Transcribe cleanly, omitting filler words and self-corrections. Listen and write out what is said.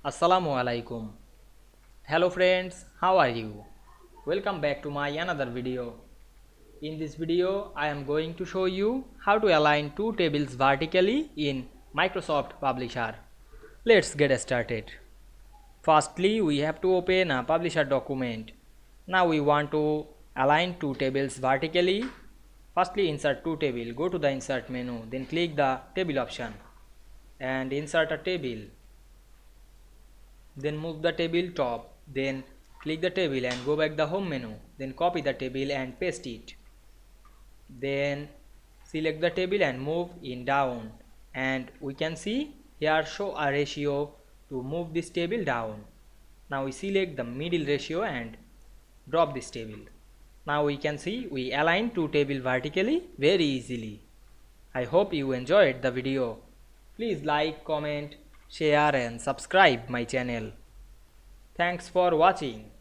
Assalamu Walaikum. Hello friends, how are you? Welcome back to my another video. In this video, I am going to show you how to align two tables vertically in Microsoft Publisher. Let's get started. Firstly, we have to open a Publisher document. Now we want to align two tables vertically. Firstly, insert two table. Go to the insert menu, then click the table option and insert a table. Then move the table top, then click the table and go back the home menu, then copy the table and paste it, then select the table and move in down, and we can see here show a ratio to move this table down. Now we select the middle ratio and drop this table. Now we can see we align two table vertically very easily. I hope you enjoyed the video. Please like, comment, share and subscribe my channel. Thanks for watching.